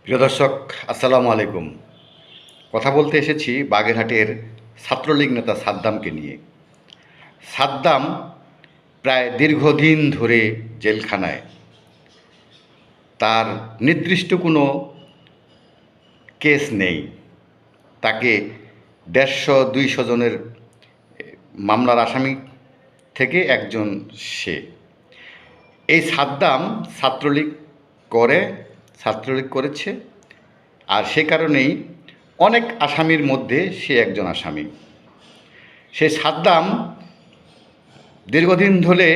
প্রিয় দর্শক, আসসালামু আলাইকুম। কথা বলতে এসেছি বাগেরহাটের ছাত্রলীগ নেতা সাদ্দামকে নিয়ে। সাদ্দাম প্রায় দীর্ঘদিন ধরে জেলখানায়। তার নির্দিষ্ট কোনো কেস নেই। তাকে 150-200 জনের মামলার আসামি থেকে একজন সে। এই সাদ্দাম ছাত্রলীগ করেছে, আর সে কারণেই অনেক আসামির মধ্যে সে একজন আসামি। সে সাদ্দাম দীর্ঘদিন ধরে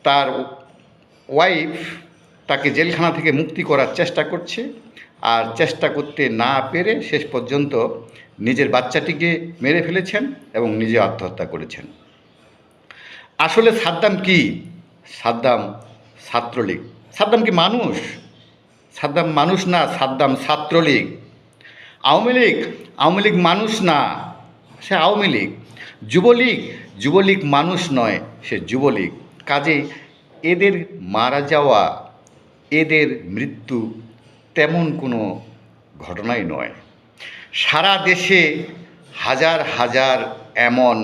তার ওয়াইফ তাকে জেলখানা থেকে মুক্তি করার চেষ্টা করছে, আর চেষ্টা করতে না পেরে শেষ পর্যন্ত নিজের বাচ্চাটিকে মেরে ফেলেছেন এবং নিজে আত্মহত্যা করেছেন। আসলে সাদ্দাম কি? সাদ্দাম ছাত্রলীগ। সাদ্দাম কি মানুষ? সাদ্দাম মানুষ না, সাদ্দাম ছাত্রলীগ। আওয়ামী লীগ মানুষ না, সে আওয়ামী লীগ। যুবলীগ মানুষ নয়, সে যুবলীগ। কাজেই এদের মারা যাওয়া, এদের মৃত্যু তেমন কোনো ঘটনাই নয়। সারা দেশে হাজার হাজার এমন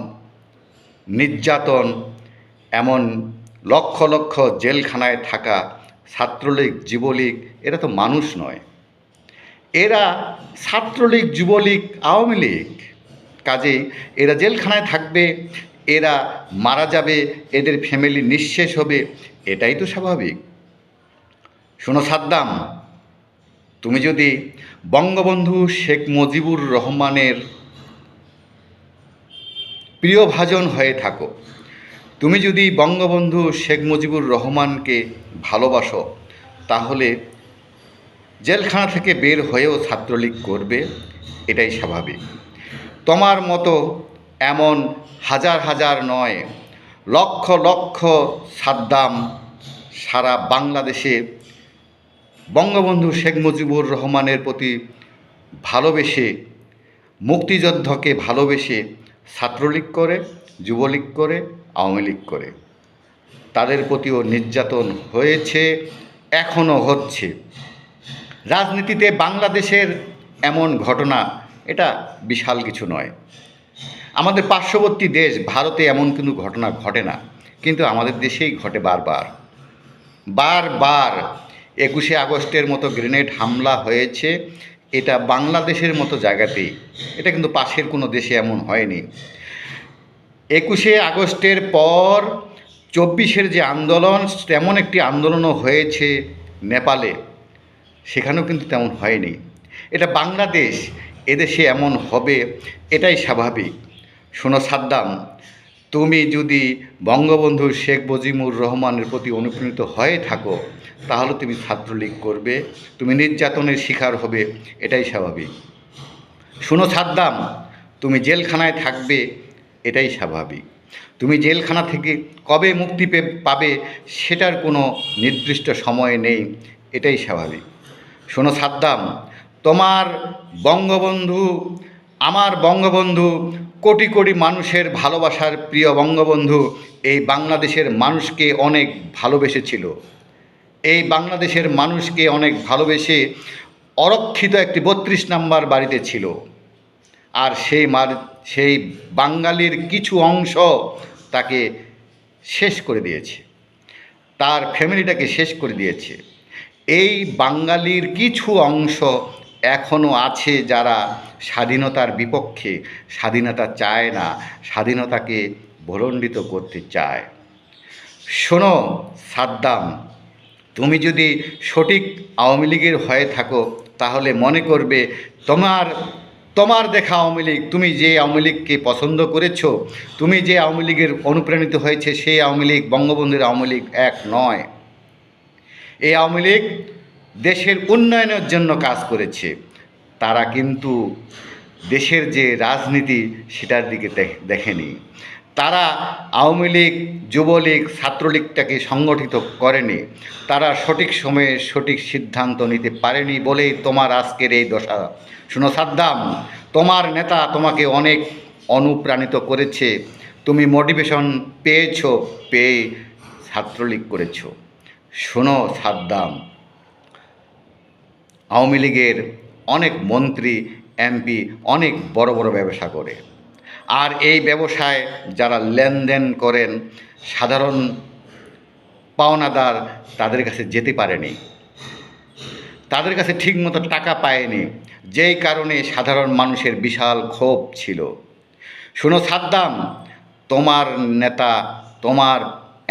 নির্যাতন, এমন লক্ষ লক্ষ জেলখানায় থাকা ছাত্রলীগ, যুবলীগ, এরা তো মানুষ নয়। এরা ছাত্রলীগ, যুবলীগ, আওয়ামী লীগ। কাজেই এরা জেলখানায় থাকবে, এরা মারা যাবে, এদের ফ্যামিলি নিঃশেষ হবে, এটাই তো স্বাভাবিক। শোনো সাদ্দাম, তুমি যদি বঙ্গবন্ধু শেখ মুজিবুর রহমানের প্রিয়ভাজন হয়ে থাকো, তুমি যদি বঙ্গবন্ধু শেখ মুজিবুর রহমানকে ভালোবাসো, তাহলে জেলখানা থেকে বের হয়েও ছাত্রলীগ করবে, এটাই স্বাভাবিক। তোমার মতো এমন হাজার হাজার নয়, লক্ষ লক্ষ সাদ্দাম সারা বাংলাদেশে বঙ্গবন্ধু শেখ মুজিবুর রহমানের প্রতি ভালোবেসে, মুক্তিযুদ্ধকে ভালোবেসে ছাত্রলীগ করে, যুবলীগ করে, আওয়ামী লীগ করে। তাদের প্রতিও নির্যাতন হয়েছে, এখনও হচ্ছে। রাজনীতিতে বাংলাদেশের এমন ঘটনা, এটা বিশাল কিছু নয়। আমাদের পার্শ্ববর্তী দেশ ভারতে এমন কোনো ঘটনা ঘটে না, কিন্তু আমাদের দেশেই ঘটে বারবার। 21শে আগস্টের মতো গ্রেনেড হামলা হয়েছে, এটা বাংলাদেশের মতো জায়গাতেই। এটা কিন্তু পাশের কোনো দেশে এমন হয়নি। 21শে আগস্টের পর 24-এর যে আন্দোলন, তেমন একটি আন্দোলনও হয়েছে নেপালে, সেখানেও কিন্তু তেমন হয়নি। এটা বাংলাদেশ, এদেশে এমন হবে, এটাই স্বাভাবিক। শোনো সাদ্দাম, তুমি যদি বঙ্গবন্ধু শেখ মুজিবুর রহমানের প্রতি অনুপ্রাণিত হয়ে থাকো, তাহলে তুমি ছাত্রলীগ করবে, তুমি নির্যাতনের শিকার হবে, এটাই স্বাভাবিক। শোনো সাদ্দাম, তুমি জেলখানায় থাকবে, এটাই স্বাভাবিক। তুমি জেলখানা থেকে কবে মুক্তি পাবে সেটার কোনো নির্দিষ্ট সময় নেই, এটাই স্বাভাবিক। শোনো সাদ্দাম, তোমার বঙ্গবন্ধু, আমার বঙ্গবন্ধু, কোটি কোটি মানুষের ভালোবাসার প্রিয় বঙ্গবন্ধু এই বাংলাদেশের মানুষকে অনেক ভালোবেসেছিল। এই বাংলাদেশের মানুষকে অনেক ভালোবেসে অরক্ষিত একটি 32 নম্বর বাড়িতে ছিল, আর সেই বাঙালির কিছু অংশ তাকে শেষ করে দিয়েছে, তার ফ্যামিলিটাকে শেষ করে দিয়েছে। এই বাঙালির কিছু অংশ এখনও আছে যারা স্বাধীনতার বিপক্ষে, স্বাধীনতা চায় না, স্বাধীনতাকে ভূলণ্ডিত করতে চায়। শোনো সাদ্দাম, তুমি যদি সঠিক আওয়ামী লীগের হয়ে থাকো, তাহলে মনে করবে তোমার দেখা আওয়ামী লীগ, তুমি যে আওয়ামী লীগকে পছন্দ করেছো, তুমি যে আওয়ামী লীগের অনুপ্রাণিত হয়েছে, সেই আওয়ামী লীগ বঙ্গবন্ধুর আওয়ামী লীগ এক নয়। এই আওয়ামী লীগ দেশের উন্নয়নের জন্য কাজ করেছে, তারা কিন্তু দেশের যে রাজনীতি সেটার দিকে দেখেনি। তারা আওয়ামী লীগ, যুবলীগ, ছাত্রলীগটাকে সংগঠিত করেনি, তারা সঠিক সময়ে সঠিক সিদ্ধান্ত নিতে পারেনি বলেই তোমার আজকের এই দশা। শোনো সাদ্দাম, তোমার নেতা তোমাকে অনেক অনুপ্রাণিত করেছে, তুমি মোটিভেশন পেয়ে ছাত্রলীগ করেছো। শোনো সাদ্দাম, আওয়ামী লীগের অনেক মন্ত্রী এমপি অনেক বড় বড় ব্যবসা করে, আর এই ব্যবসায় যারা লেনদেন করেন সাধারণ পাওনাদার তাদের কাছে যেতে পারেনি, তাদের কাছে ঠিকমতো টাকা পায়নি, যেই কারণে সাধারণ মানুষের বিশাল ক্ষোভ ছিল। শোনো সাদ্দাম, তোমার নেতা, তোমার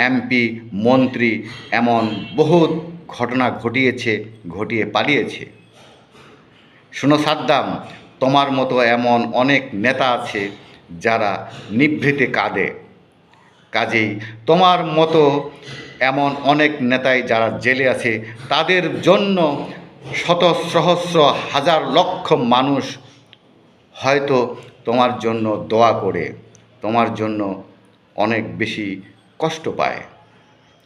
এমপি মন্ত্রী এমন বহুত ঘটনা ঘটিয়ে পালিয়েছে। শোনো সাদ্দাম, তোমার মতো এমন অনেক নেতা আছে যারা নিভৃতে কাঁদে। কাজেই তোমার মতো এমন অনেক নেতাই যারা জেলে আছে, তাদের জন্য শত সহস্র হাজার লক্ষ মানুষ হয়তো তোমার জন্য দোয়া করে, তোমার জন্য অনেক বেশি কষ্ট পায়।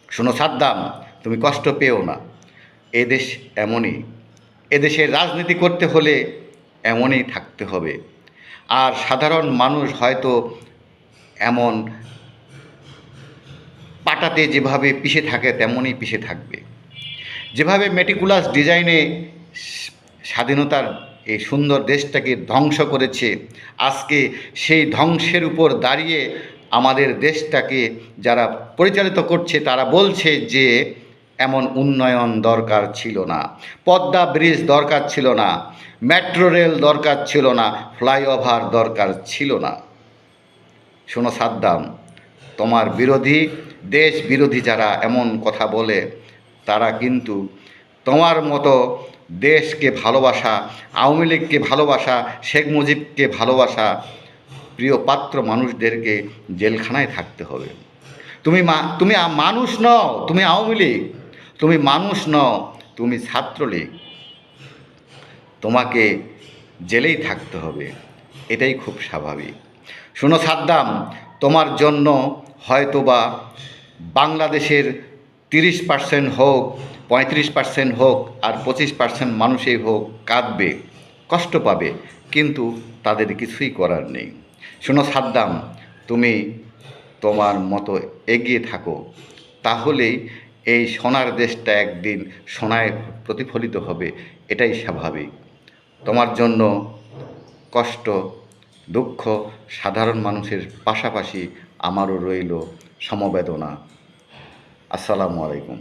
শোনো সাদ্দাম, তুমি কষ্ট পেও না। এদেশ এমনই, এদেশের রাজনীতি করতে হলে এমনই থাকতে হবে। আর সাধারণ মানুষ হয়তো এমন পাটাতে যেভাবে পিষে থাকে তেমনই পিষে থাকবে। যেভাবে মেটিকুলাস ডিজাইনে স্বাধীনতার এই সুন্দর দেশটাকে ধ্বংস করেছে, আজকে সেই ধ্বংসের উপর দাঁড়িয়ে আমাদের দেশটাকে যারা পরিচালিত করছে তারা বলছে যে এমন উন্নয়ন দরকার ছিল না, পদ্মা ব্রিজ দরকার ছিল না, মেট্রো রেল দরকার ছিল না, ফ্লাইওভার দরকার ছিল না। শোনো সাদ্দাম, তোমার বিরোধী, দেশ বিরোধী যারা এমন কথা বলে তারা কিন্তু তোমার মতো দেশকে ভালোবাসা, আওয়ামী লীগকে ভালোবাসা, শেখ মুজিবকে ভালোবাসা প্রিয় পাত্র মানুষদেরকে জেলখানায় থাকতে হবে। তুমি মানুষ নও, তুমি আওয়ামী লীগ, তুমি মানুষ নও, তুমি ছাত্রলীগ, তোমাকে জেলেই থাকতে হবে, এটাই খুব স্বাভাবিক। শোনো সাদ্দাম, তোমার জন্য হয়তোবা বাংলাদেশের 30% হোক, 35% হোক, আর 25% মানুষই হোক কাঁদবে, কষ্ট পাবে, কিন্তু তাদের কিছুই করার নেই। শোনো সাদ্দাম, তুমি তোমার মতো এগিয়ে থাকো, তাহলেই এই সোনার দেশটা একদিন সোনায় প্রতিফলিত হবে, এটাই স্বাভাবিক। তোমার জন্য কষ্ট, দুঃখ সাধারণ মানুষের পাশাপাশি আমারও রইল সমবেদনা। আসসালামু আলাইকুম।